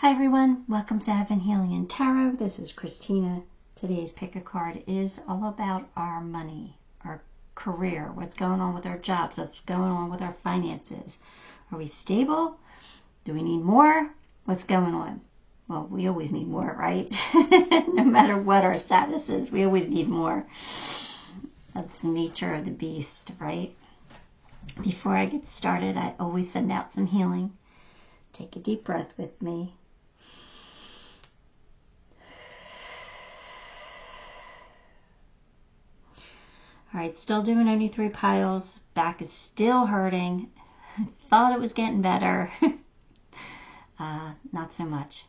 Hi everyone, welcome to Heaven Healing and Tarot. This is Christina. Today's pick a card is all about our money, our career, what's going on with our jobs, what's going on with our finances. Are we stable? Do we need more? What's going on? Well, we always need more, right? No matter what our status is, we always need more. That's the nature of the beast, right? Before I get started, I always send out some healing. Take a deep breath with me. All right, still doing only 3 piles. Back is still hurting. Thought it was getting better. Not so much,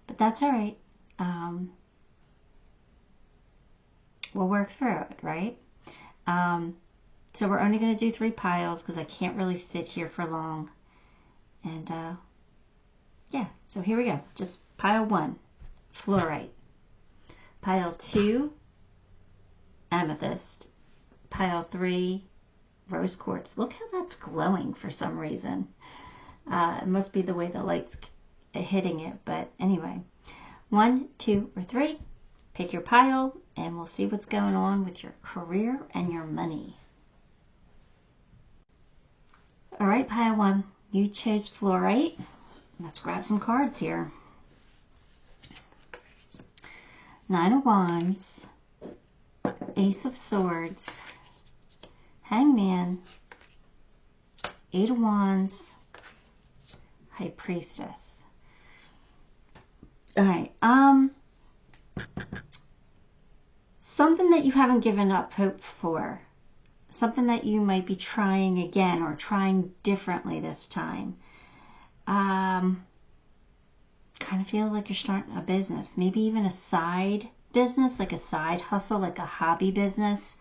but that's all right. We'll work through it, right? So we're only going to do 3 piles because I can't really sit here for long. And yeah, so here we go. Just pile 1, Fluorite. Pile 2, Amethyst. Pile 3, rose quartz. Look how that's glowing for some reason. It must be the way the light's hitting it, but anyway. 1, 2, or 3. Pick your pile, and we'll see what's going on with your career and your money. All right, pile 1. You chose Fluorite. Let's grab some cards here. 9 of Wands, Ace of Swords, Hangman, 8 of Wands, High Priestess. All right, something that you haven't given up hope for, something that you might be trying again or trying differently this time. Kind of feels like you're starting a business, maybe even a side business, like a side hustle, like a hobby business.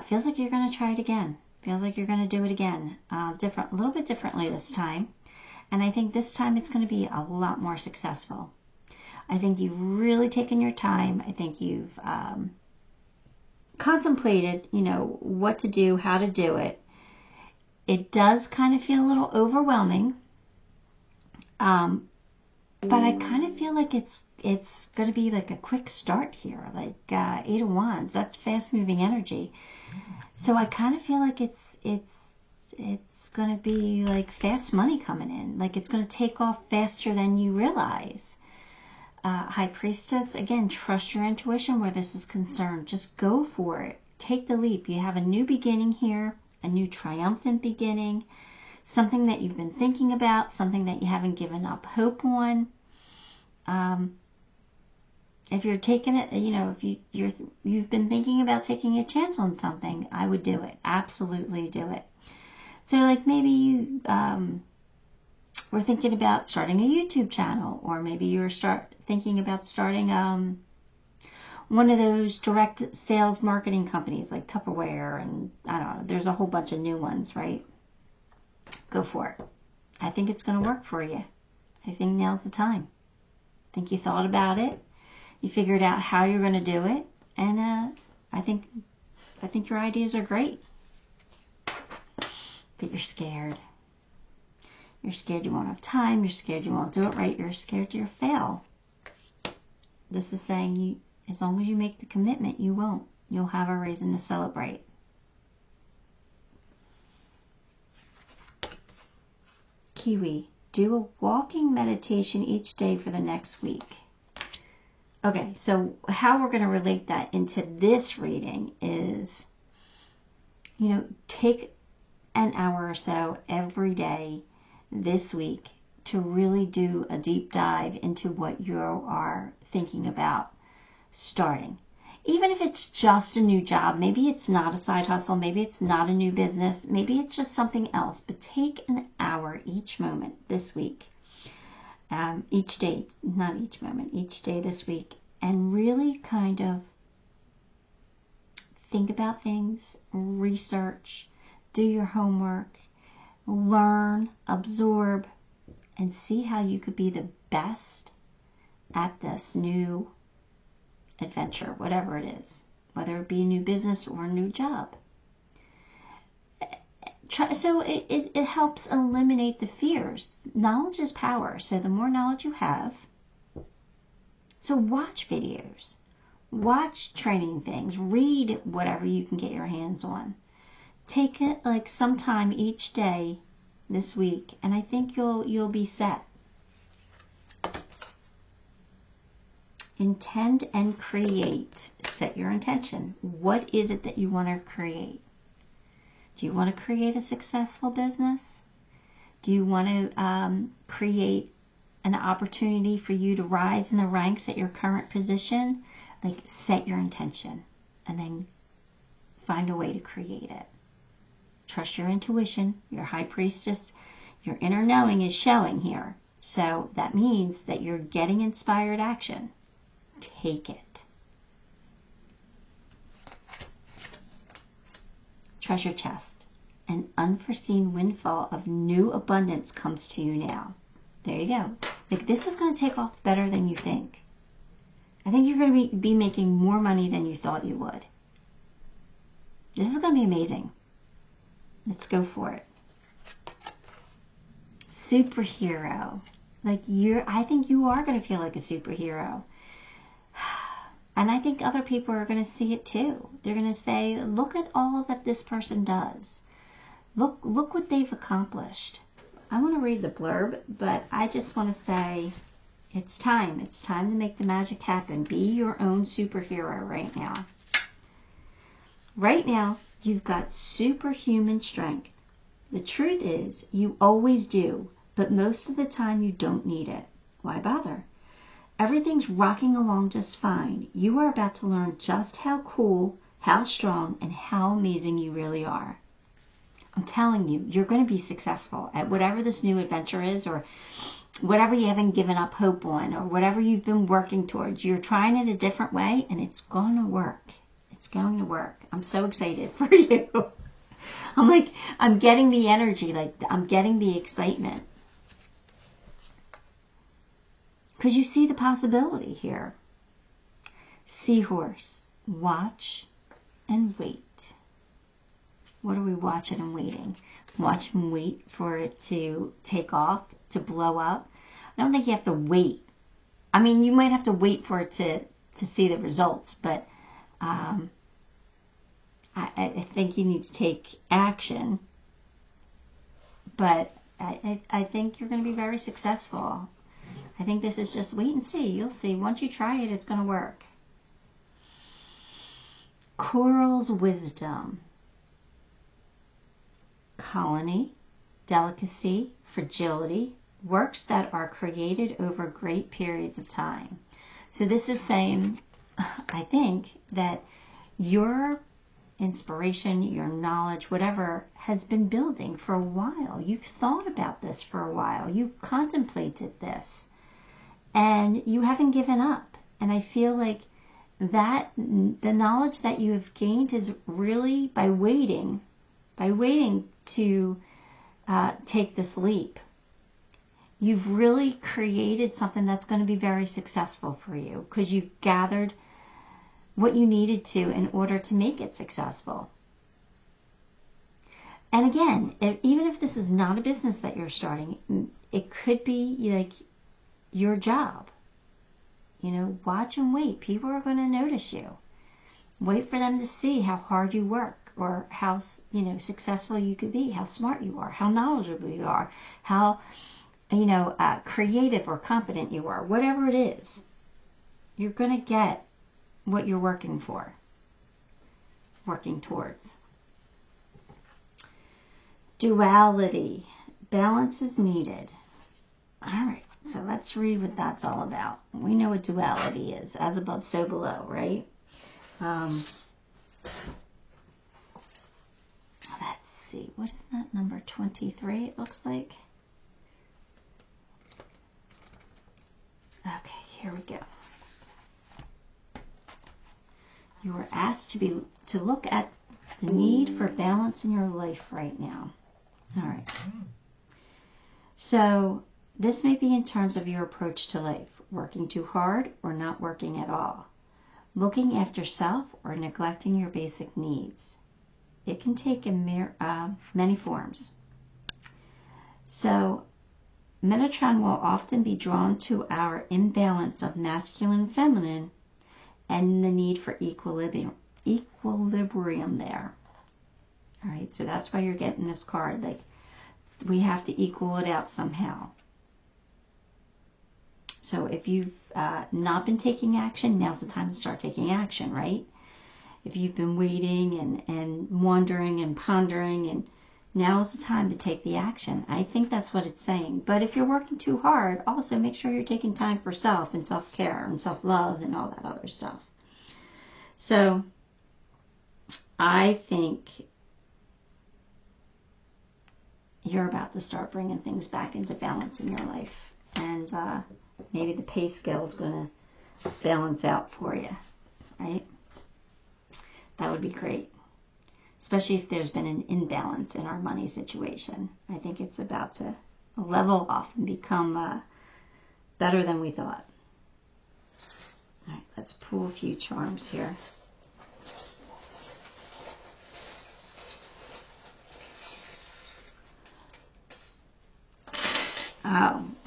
Feels like you're going to try it again. Feels like you're going to do it again. A little bit differently this time. And I think this time it's going to be a lot more successful. I think you've really taken your time. I think you've contemplated, what to do, how to do it. It does kind of feel a little overwhelming. But I kind of feel like it's going to be like a quick start here, like 8 of Wands. That's fast-moving energy. So I kind of feel like it's going to be like fast money coming in. Like it's going to take off faster than you realize. High Priestess, again, trust your intuition where this is concerned. Just go for it. Take the leap. You have a new beginning here, a new triumphant beginning. Something that you've been thinking about, something that you haven't given up hope on. If you're taking it, if you've been thinking about taking a chance on something, I would do it. Absolutely do it. So like maybe you were thinking about starting a YouTube channel, or maybe you were thinking about starting one of those direct sales marketing companies like Tupperware, and I don't know, there's a whole bunch of new ones, right? Go for it. I think it's going to work for you. I think now's the time. I think you thought about it. You figured out how you're going to do it. And I think your ideas are great. But you're scared. You're scared you won't have time. You're scared you won't do it right. You're scared you'll fail. This is saying as long as you make the commitment, you won't. You'll have a reason to celebrate. Kiwi, do a walking meditation each day for the next week. Okay, so how we're going to relate that into this reading is, take an hour or so every day this week to really do a deep dive into what you are thinking about starting. Even if it's just a new job, maybe it's not a side hustle, maybe it's not a new business, maybe it's just something else, but take an hour each moment this week, each day this week, and really kind of think about things, research, do your homework, learn, absorb, and see how you could be the best at this new adventure, whatever it is, whether it be a new business or a new job. So it helps eliminate the fears. Knowledge is power. So the more knowledge you have, so watch videos, watch training things, read whatever you can get your hands on. Take it like sometime each day this week, and I think you'll be set. Intend and create. Set your intention. What is it that you want to create? Do you want to create a successful business? Do you want to create an opportunity for you to rise in the ranks at your current position? Like, set your intention and then find a way to create it. Trust your intuition. Your high priestess, your inner knowing is showing here. So that means that you're getting inspired action. Take it. Treasure chest. An unforeseen windfall of new abundance comes to you now. There you go. Like, this is going to take off better than you think. I think you're going to be making more money than you thought you would. This is going to be amazing. Let's go for it. Superhero. Like, I think you are going to feel like a superhero. And I think other people are going to see it too. They're going to say, look at all that this person does. Look what they've accomplished. I want to read the blurb, but I just want to say it's time. It's time to make the magic happen. Be your own superhero right now. Right now, you've got superhuman strength. The truth is, you always do, but most of the time you don't need it. Why bother? Everything's rocking along just fine. You are about to learn just how cool, how strong, and how amazing you really are. I'm telling you, you're going to be successful at whatever this new adventure is, or whatever you haven't given up hope on, or whatever you've been working towards. You're trying it a different way, and it's going to work. It's going to work. I'm so excited for you. I'm getting the energy, like I'm getting the excitement. Because you see the possibility here. Seahorse, watch and wait. What are we watching and waiting? Watch and wait for it to take off, to blow up. I don't think you have to wait. I mean, you might have to wait for it to see the results, but I think you need to take action. But I think you're going to be very successful. I think this is just wait and see. You'll see. Once you try it, it's going to work. Coral's wisdom. Colony, delicacy, fragility, works that are created over great periods of time. So this is saying, I think, that your inspiration, your knowledge, whatever, has been building for a while. You've thought about this for a while. You've contemplated this. And you haven't given up. And I feel like that the knowledge that you have gained is really by waiting to take this leap. You've really created something that's going to be very successful for you because you've gathered what you needed to in order to make it successful. And again, even if this is not a business that you're starting, it could be like your job. You know, watch and wait. People are going to notice you. Wait for them to see how hard you work, or how, successful you could be, how smart you are, how knowledgeable you are, how, creative or competent you are. Whatever it is, you're going to get what you're working towards. Duality. Balance is needed. All right. So let's read what that's all about. We know what duality is. As above, so below, right? Let's see. What is that? Number 23, it looks like. Okay, here we go. You are asked to look at the need for balance in your life right now. All right. So this may be in terms of your approach to life, working too hard or not working at all, looking after self or neglecting your basic needs. It can take in many forms. So Metatron will often be drawn to our imbalance of masculine and feminine and the need for equilibrium there. All right, so that's why you're getting this card. Like, we have to equal it out somehow. So if you've not been taking action, now's the time to start taking action, right? If you've been waiting and wondering and pondering, and now's the time to take the action. I think that's what it's saying. But if you're working too hard, also make sure you're taking time for self and self-care and self-love and all that other stuff. So I think you're about to start bringing things back into balance in your life. And maybe the pay scale is going to balance out for you, right? That would be great. Especially if there's been an imbalance in our money situation. I think it's about to level off and become better than we thought. All right, let's pull a few charms here.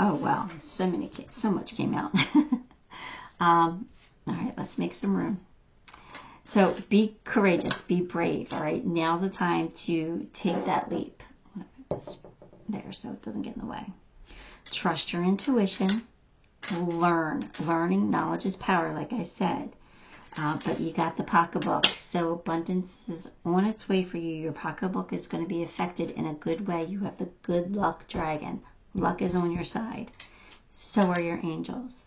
Oh wow, so much came out. All right, let's make some room. So be courageous, be brave, all right? Now's the time to take that leap. There, so it doesn't get in the way. Trust your intuition. Learning knowledge is power, like I said. But you got the pocketbook, so abundance is on its way for you. Your pocketbook is going to be affected in a good way. You have the good luck dragon. Luck is on your side. So are your angels.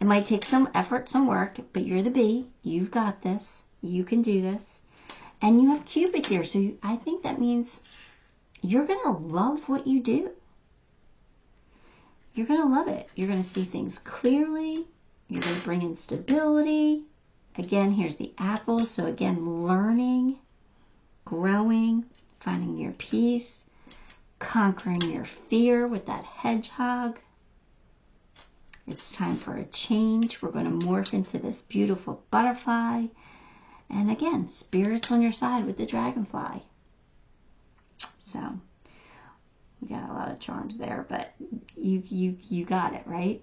It might take some effort, some work, but you're the bee. You've got this. You can do this. And you have Cupid here, so I think that means you're going to love what you do. You're going to love it. You're going to see things clearly. You're going to bring in stability. Again, here's the apple. So again, learning, growing, finding your peace, conquering your fear with that hedgehog. It's time for a change. We're going to morph into this beautiful butterfly. And again, spirit's on your side with the dragonfly. So we got a lot of charms there, but you got it, right?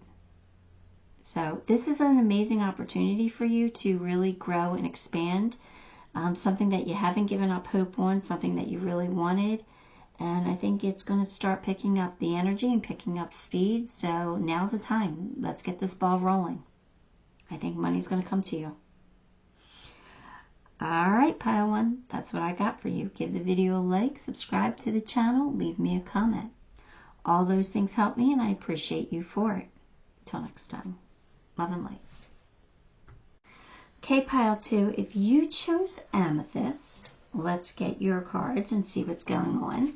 So this is an amazing opportunity for you to really grow and expand. Something that you haven't given up hope on, something that you really wanted. And I think it's going to start picking up the energy and picking up speed. So now's the time. Let's get this ball rolling. I think money's going to come to you. All right, Pile 1. That's what I got for you. Give the video a like, subscribe to the channel, leave me a comment. All those things help me, and I appreciate you for it. Till next time. Love and light. Okay, Pile 2. If you chose Amethyst, let's get your cards and see what's going on.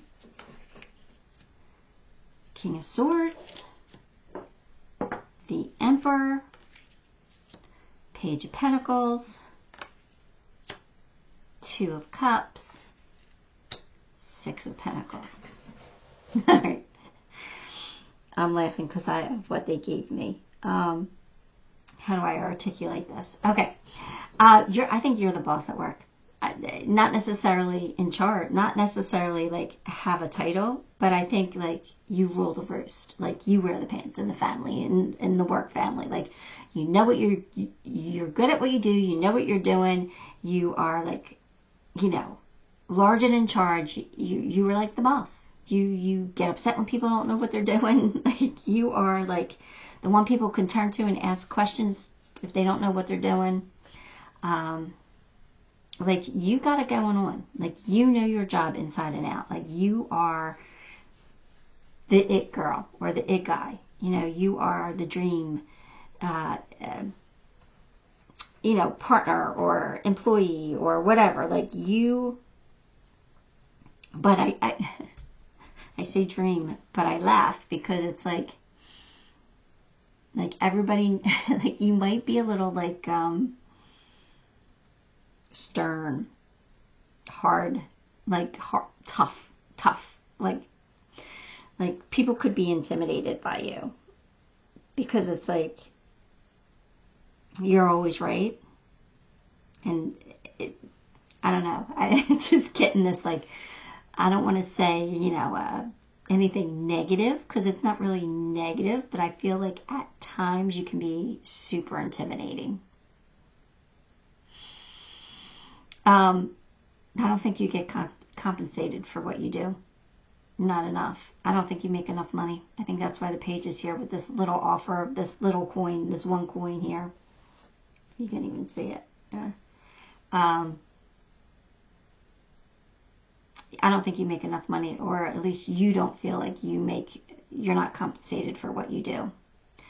King of Swords, the Emperor, Page of Pentacles, Two of Cups, Six of Pentacles. All right. I'm laughing because of what they gave me. How do I articulate this? Okay. I think you're the boss at work. Not necessarily in charge, not necessarily like have a title, but I think like you rule the roost. Like you wear the pants in the family, in the work family. Like you know what you're good at what you do. You know what you're doing. You are like, you know, large and in charge. You are like the boss. You get upset when people don't know what they're doing. Like you are like the one people can turn to and ask questions if they don't know what they're doing. Like you got it going on. Like you know your job inside and out. Like you are the it girl or the it guy. You know, you are the dream, you know, partner or employee or whatever. Like you. But I say dream, but I laugh because it's like everybody, like you might be a little like stern, hard, like tough, like people could be intimidated by you because it's like you're always right, and I don't know. I'm just getting this, like, I don't want to say, anything negative, because it's not really negative, but I feel like at times you can be super intimidating. I don't think you get compensated for what you do. Not enough. I don't think you make enough money. I think that's why the page is here with this little offer of this little coin, this one coin here. You can't even see it. Yeah. I don't think you make enough money, or at least you don't feel like you're not compensated for what you do.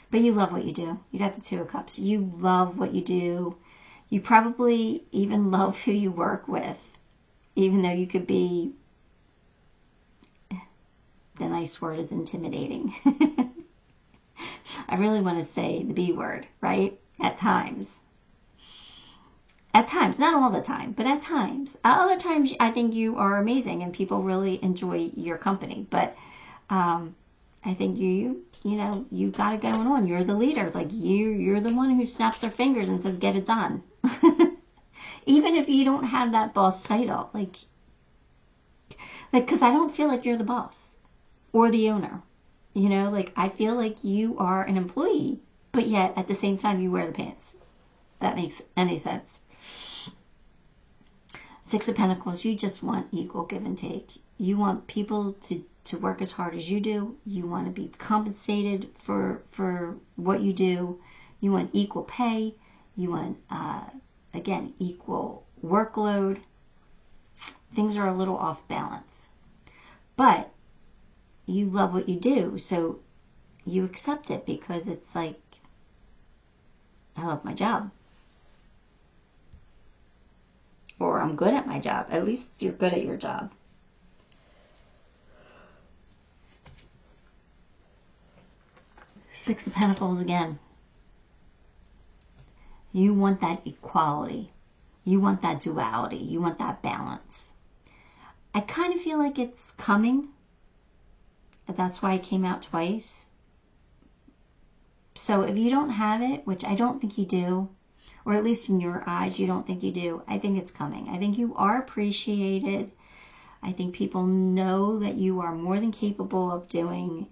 But you love what you do. You got the Two of Cups. You love what you do. You probably even love who you work with, even though you could be, the nice word is intimidating. I really want to say the B word, right? At times. At times, not all the time, but at times. Other times, I think you are amazing and people really enjoy your company. But I think you got it going on. You're the leader. Like you're the one who snaps their fingers and says, "Get it done." Even if you don't have that boss title, like, because I don't feel like you're the boss or the owner. Like I feel like you are an employee, but yet at the same time you wear the pants. If that makes any sense. Six of Pentacles, you just want equal give and take. You want people to work as hard as you do. You want to be compensated for what you do. You want equal pay. You want, again, equal workload. Things are a little off balance. But you love what you do, so you accept it because it's like, I love my job. Or I'm good at my job. At least you're good at your job. Six of Pentacles again. You want that equality. You want that duality. You want that balance. I kind of feel like it's coming. That's why it came out twice. So if you don't have it, which I don't think you do, or at least in your eyes you don't think you do, I think it's coming. I think you are appreciated. I think people know that you are more than capable of doing,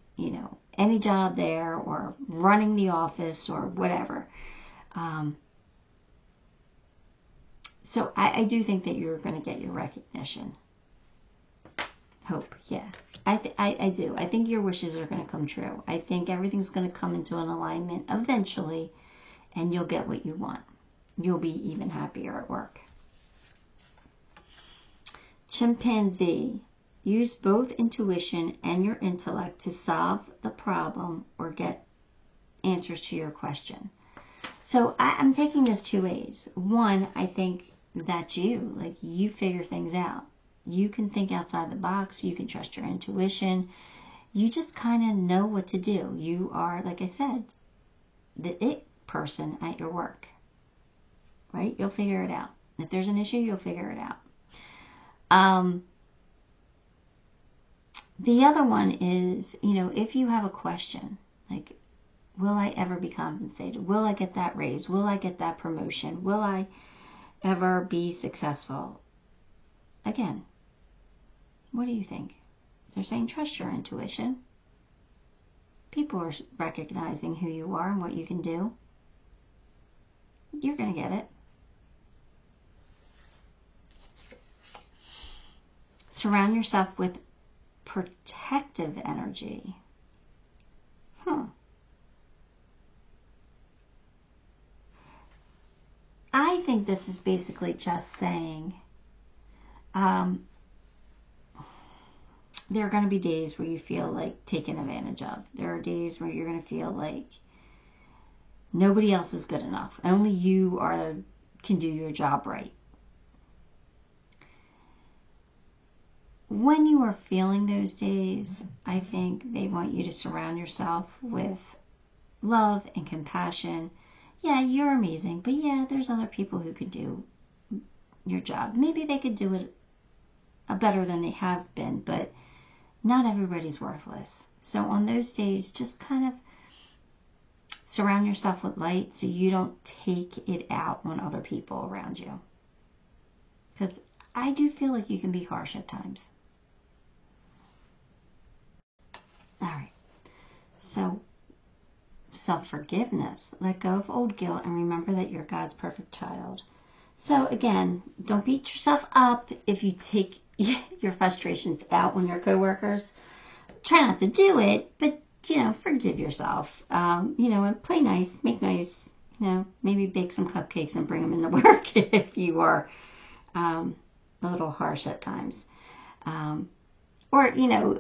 any job there or running the office or whatever. So I do think that you're going to get your recognition. Hope, yeah. I do. I think your wishes are going to come true. I think everything's going to come into an alignment eventually, and you'll get what you want. You'll be even happier at work. Chimpanzee. Use both intuition and your intellect to solve the problem or get answers to your question. So I'm taking this two ways. One, I think that's you. Like, you figure things out. You can think outside the box. You can trust your intuition. You just kind of know what to do. You are, like I said, the it person at your work. Right? You'll figure it out. If there's an issue, you'll figure it out. The other one is, if you have a question, like, will I ever be compensated? Will I get that raise? Will I get that promotion? Will I ever be successful? Again, what do you think? They're saying trust your intuition. People are recognizing who you are and what you can do. You're going to get it. Surround yourself with protective energy. I think this is basically just saying there are going to be days where you feel like taken advantage of. There are days where you're going to feel like nobody else is good enough. Only you can do your job right. When you are feeling those days, I think they want you to surround yourself with love and compassion. Yeah, you're amazing, but yeah, there's other people who could do your job. Maybe they could do it better than they have been, but not everybody's worthless. So on those days, just kind of surround yourself with light so you don't take it out on other people around you. Because I do feel like you can be harsh at times. All right. So, self-forgiveness. Let go of old guilt and remember that you're God's perfect child. So again, don't beat yourself up if you take your frustrations out on your coworkers. Try not to do it, but, forgive yourself. And play nice, make nice, maybe bake some cupcakes and bring them into work if you are a little harsh at times. Or,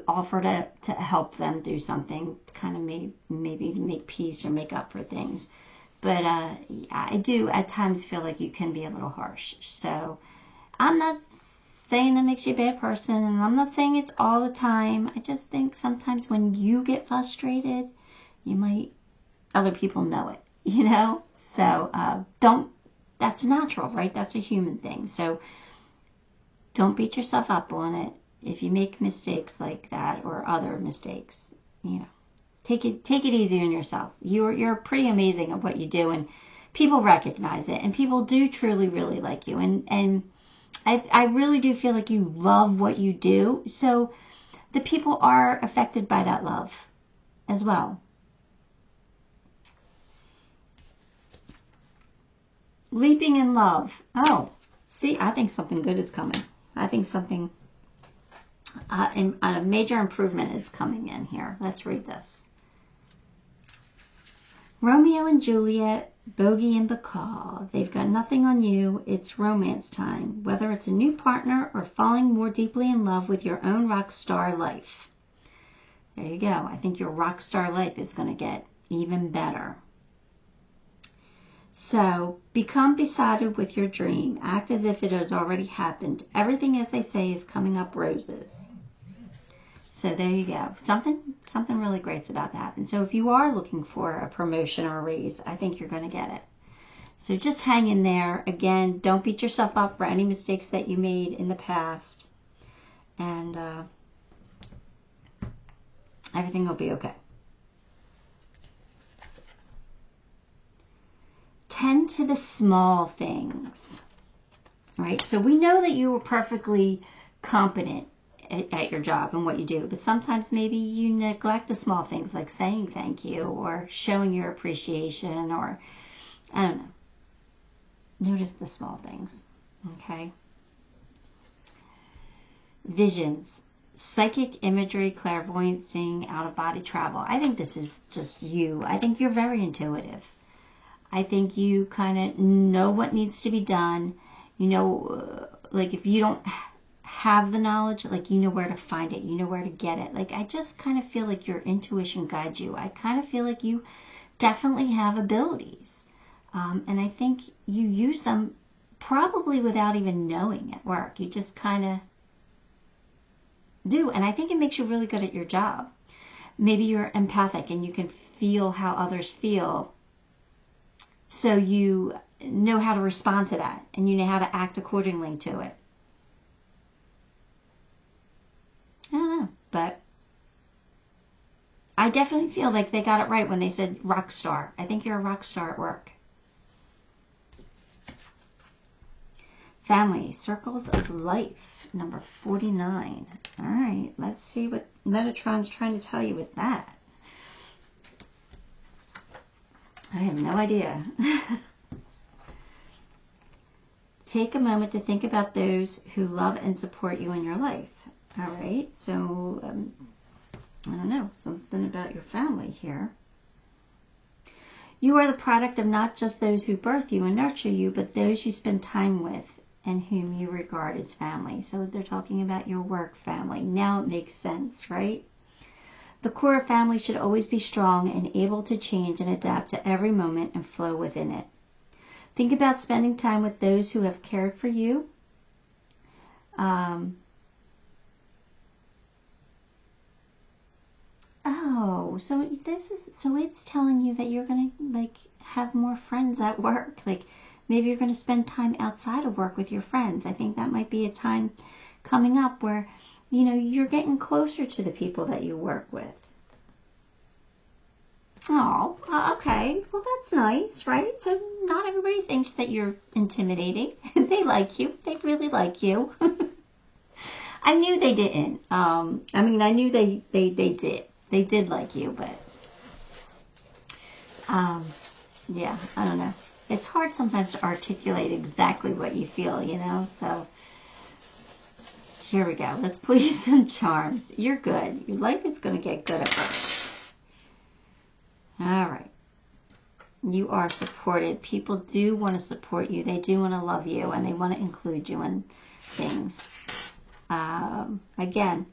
offer to help them do something to kind of maybe make peace or make up for things. But I do at times feel like you can be a little harsh. So I'm not saying that makes you a bad person, and I'm not saying it's all the time. I just think sometimes when you get frustrated, other people know it, So that's natural, right? That's a human thing. So don't beat yourself up on it. If you make mistakes like that or other mistakes, take it easy on yourself. You're pretty amazing at what you do, and people recognize it, and people do truly, really like you. And I really do feel like you love what you do. So the people are affected by that love as well. Leaping in love. Oh, see, I think something good is coming. I think something, a major improvement is coming in here. Let's read this. Romeo and Juliet, Bogey and Bacall. They've got nothing on you. It's romance time. Whether it's a new partner or falling more deeply in love with your own rock star life. There you go. I think your rock star life is going to get even better. So, become besotted with your dream. Act as if it has already happened. Everything, as they say, is coming up roses. So there you go. Something really great's about to happen. So if you are looking for a promotion or a raise, I think you're going to get it. So just hang in there. Again, don't beat yourself up for any mistakes that you made in the past. And everything will be okay. Tend to the small things. All right? So we know that you were perfectly competent at your job and what you do, but sometimes maybe you neglect the small things like saying thank you or showing your appreciation, or I don't know. Notice the small things. Okay. Visions, psychic imagery, clairvoyance, seeing, out of body travel. I think this is just you. I think you're very intuitive. I think you kind of know what needs to be done. Like if you don't have the knowledge, like you know where to find it, you know where to get it. Like I just kind of feel like your intuition guides you. I kind of feel like you definitely have abilities, and I think you use them probably without even knowing at work. You just kind of do, and I think it makes you really good at your job. Maybe you're empathic and you can feel how others feel, so you know how to respond to that, and you know how to act accordingly to it. I don't know, but I definitely feel like they got it right when they said rock star. I think you're a rock star at work. Family, circles of life, number 49. All right, let's see what Metatron's trying to tell you with that. I have no idea. Take a moment to think about those who love and support you in your life. All right, so I don't know, something about your family here. You are the product of not just those who birth you and nurture you, but those you spend time with and whom you regard as family. So they're talking about your work family. Now it makes sense, right? The core of family should always be strong and able to change and adapt to every moment and flow within it. Think about spending time with those who have cared for you. So it's telling you that you're going to have more friends at work. Maybe you're going to spend time outside of work with your friends. I think that might be a time coming up where, you're getting closer to the people that you work with. Oh, okay. Well, that's nice, right? So not everybody thinks that you're intimidating. They like you. They really like you. I knew they didn't. I mean, I knew they did. They did like you, but yeah, I don't know. It's hard sometimes to articulate exactly what you feel, you know? So here we go. Let's pull you some charms. You're good. Your life is going to get good at first. All right. You are supported. People do want to support you. They do want to love you, and they want to include you in things. Again,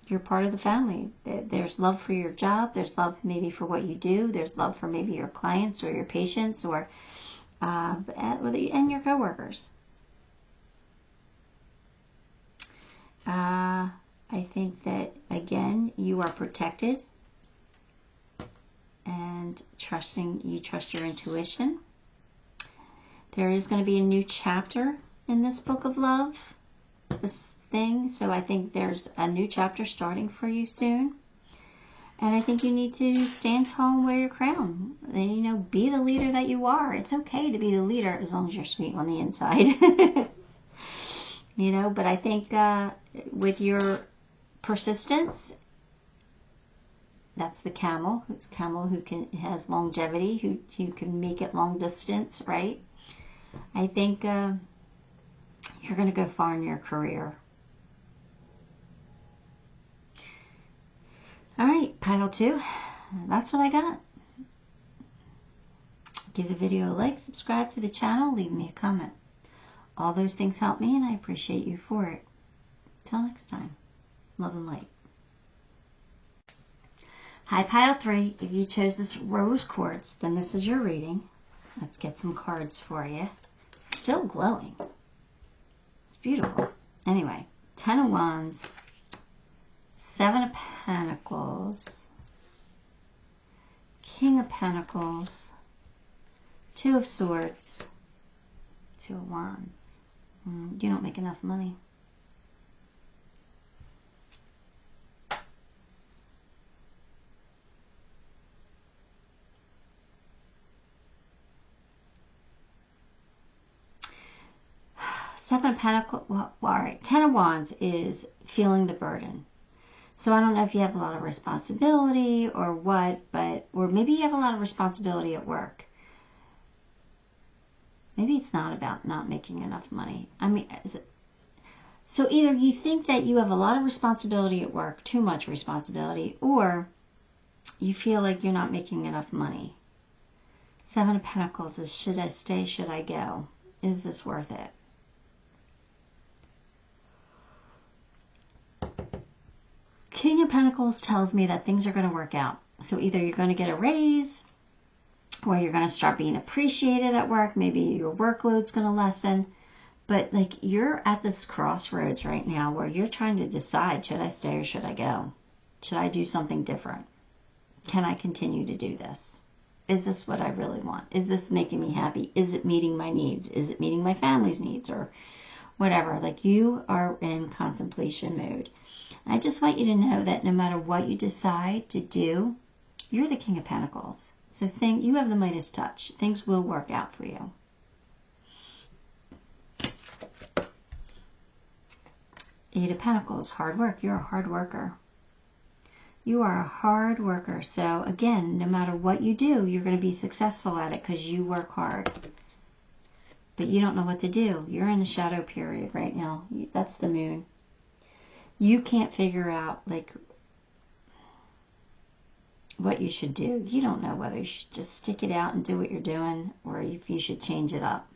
you're part of the family. There's love for your job. There's love maybe for what you do. There's love for maybe your clients or your patients or and your coworkers. I think that, again, you are protected and you trust your intuition. There is going to be a new chapter in this book of love, this thing. So I think there's a new chapter starting for you soon. And I think you need to stand tall and wear your crown. And, you know, be the leader that you are. It's okay to be the leader as long as you're sweet on the inside. You know, but I think with your persistence, that's the camel. It's camel who has longevity, who can make it long distance, right? I think you're going to go far in your career. All right, pile 2. That's what I got. Give the video a like, subscribe to the channel, leave me a comment. All those things help me, and I appreciate you for it. Till next time, love and light. Hi, pile 3. If you chose this rose quartz, then this is your reading. Let's get some cards for you. It's still glowing. It's beautiful. Anyway, 10 of Wands, 7 of Pentacles, King of Pentacles, 2 of Swords, 2 of Wands. You don't make enough money. Seven of Pentacles, well, all right. 10 of Wands is feeling the burden. So I don't know if you have a lot of responsibility or what, or maybe you have a lot of responsibility at work. Maybe it's not about not making enough money. I mean, so either you think that you have a lot of responsibility at work, too much responsibility, or you feel like you're not making enough money. 7 of Pentacles is, should I stay, should I go? Is this worth it? King of Pentacles tells me that things are going to work out. So either you're going to get a raise, or you're going to start being appreciated at work. Maybe your workload's going to lessen. But like, you're at this crossroads right now where you're trying to decide, should I stay or should I go? Should I do something different? Can I continue to do this? Is this what I really want? Is this making me happy? Is it meeting my needs? Is it meeting my family's needs or whatever? Like, you are in contemplation mode. I just want you to know that no matter what you decide to do, you're the King of Pentacles. So you have the Midas touch. Things will work out for you. Eight of Pentacles, hard work. You're a hard worker. You are a hard worker. So again, no matter what you do, you're going to be successful at it because you work hard. But you don't know what to do. You're in the shadow period right now. That's the moon. You can't figure out, like, what you should do. You don't know whether you should just stick it out and do what you're doing or if you should change it up.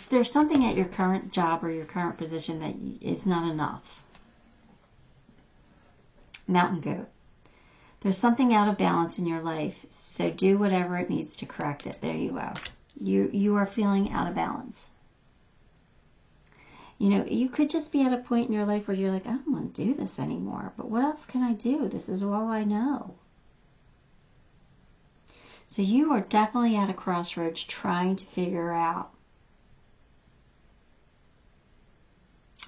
There's something at your current job or your current position that is not enough. Mountain Goat. There's something out of balance in your life, so do whatever it needs to correct it. There you go. You are feeling out of balance. You know, you could just be at a point in your life where you're like, I don't want to do this anymore, but what else can I do? This is all I know. So you are definitely at a crossroads trying to figure out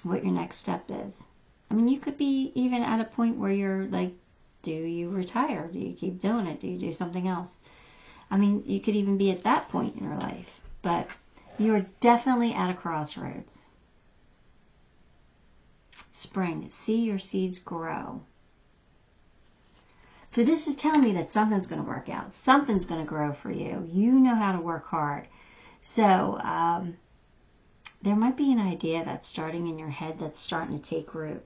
what your next step is. I mean, you could be even at a point where you're like, do you retire? Do you keep doing it? Do you do something else? I mean, you could even be at that point in your life. But you are definitely at a crossroads. Spring. See your seeds grow. So this is telling me that something's going to work out. Something's going to grow for you. You know how to work hard. So there might be an idea that's starting in your head that's starting to take root.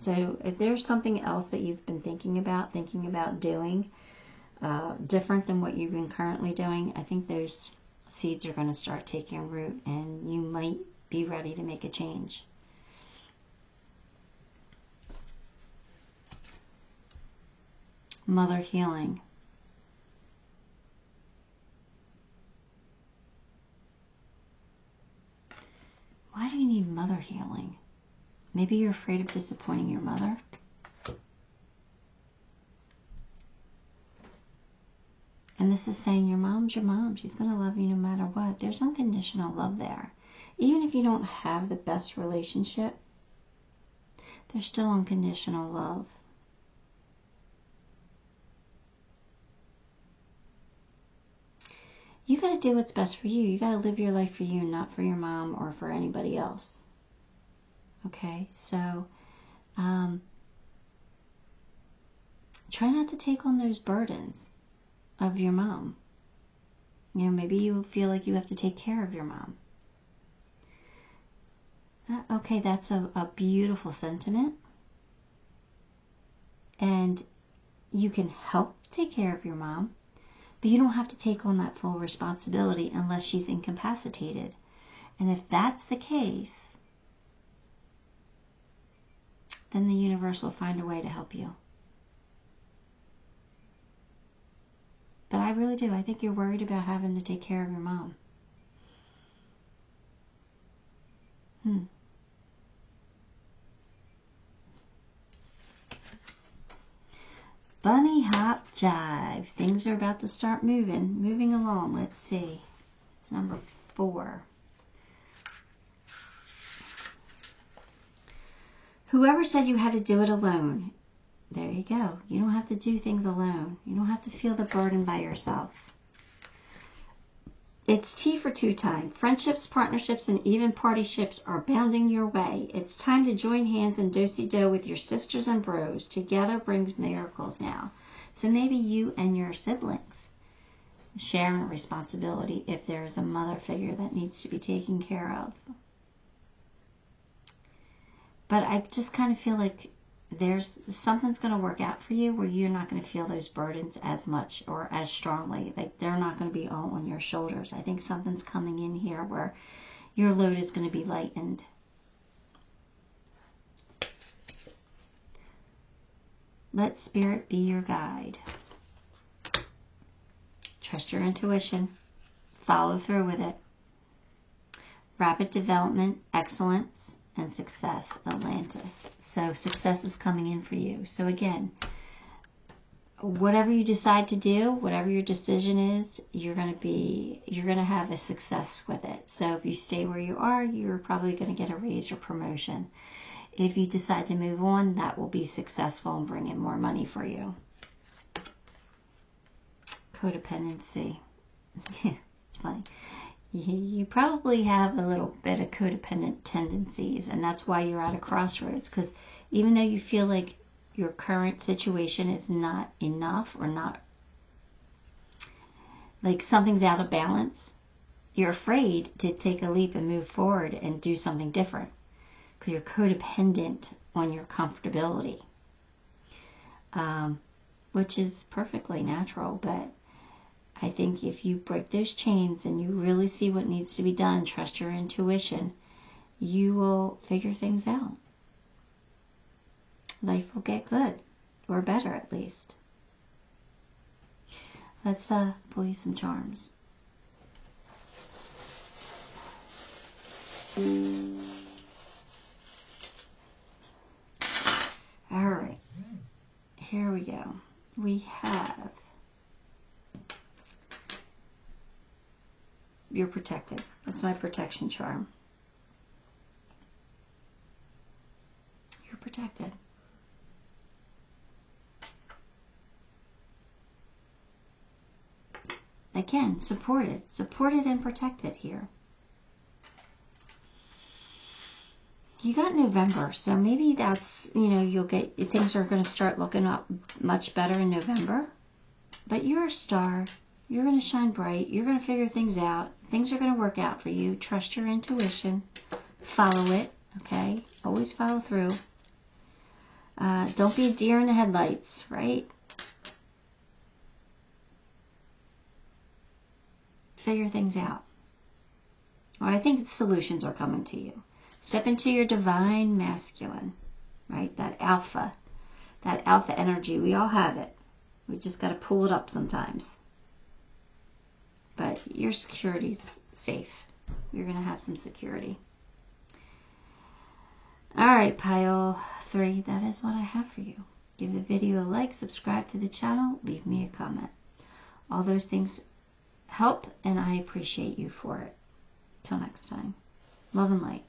So if there's something else that you've been thinking about doing, different than what you've been currently doing, I think those seeds are going to start taking root and you might be ready to make a change. Mother healing. Why do you need mother healing? Maybe you're afraid of disappointing your mother. And this is saying your mom's your mom. She's going to love you no matter what. There's unconditional love there. Even if you don't have the best relationship, there's still unconditional love. You got to do what's best for you. You got to live your life for you, not for your mom or for anybody else. Okay, so try not to take on those burdens of your mom. You know, maybe you feel like you have to take care of your mom. Okay, that's a beautiful sentiment. And you can help take care of your mom, but you don't have to take on that full responsibility unless she's incapacitated. And if that's the case, then the universe will find a way to help you. But I really do. I think you're worried about having to take care of your mom. Bunny hop jive. Things are about to start moving along. Let's see. It's number 4. Whoever said you had to do it alone, there you go. You don't have to do things alone. You don't have to feel the burden by yourself. It's tea for two time. Friendships, partnerships, and even partyships are bounding your way. It's time to join hands and do-si-do with your sisters and bros. Together brings miracles now. So maybe you and your siblings sharing a responsibility if there's a mother figure that needs to be taken care of. But I just kind of feel like something's going to work out for you where you're not going to feel those burdens as much or as strongly. Like they're not going to be all on your shoulders. I think something's coming in here where your load is going to be lightened. Let spirit be your guide. Trust your intuition. Follow through with it. Rapid development, excellence, and success, Atlantis. So success is coming in for you. So again, whatever you decide to do, whatever your decision is, you're going to have a success with it. So if you stay where you are, you're probably going to get a raise or promotion. If you decide to move on, that will be successful and bring in more money for you. Codependency. It's funny. You probably have a little bit of codependent tendencies, and that's why you're at a crossroads, because even though you feel like your current situation is not enough or not, like something's out of balance, you're afraid to take a leap and move forward and do something different because you're codependent on your comfortability, which is perfectly natural. But I think if you break those chains and you really see what needs to be done, trust your intuition, you will figure things out. Life will get good, or better at least. Let's pull you some charms. All right, here we go. We have you're protected. That's my protection charm. protected. Again, supported and protected here. You got November, so maybe that's, you know, you'll get, things are going to start looking up much better in November. But you're a star. You're going to shine bright. You're going to figure things out. Things are going to work out for you. Trust your intuition. Follow it, okay? Always follow through. Don't be a deer in the headlights, right? Figure things out. Well, I think solutions are coming to you. Step into your divine masculine, right? That alpha energy. We all have it. We just got to pull it up sometimes. But your security's safe. You're going to have some security. All right, pile 3, that is what I have for you. Give the video a like, subscribe to the channel, leave me a comment. All those things help, and I appreciate you for it. Till next time. Love and light.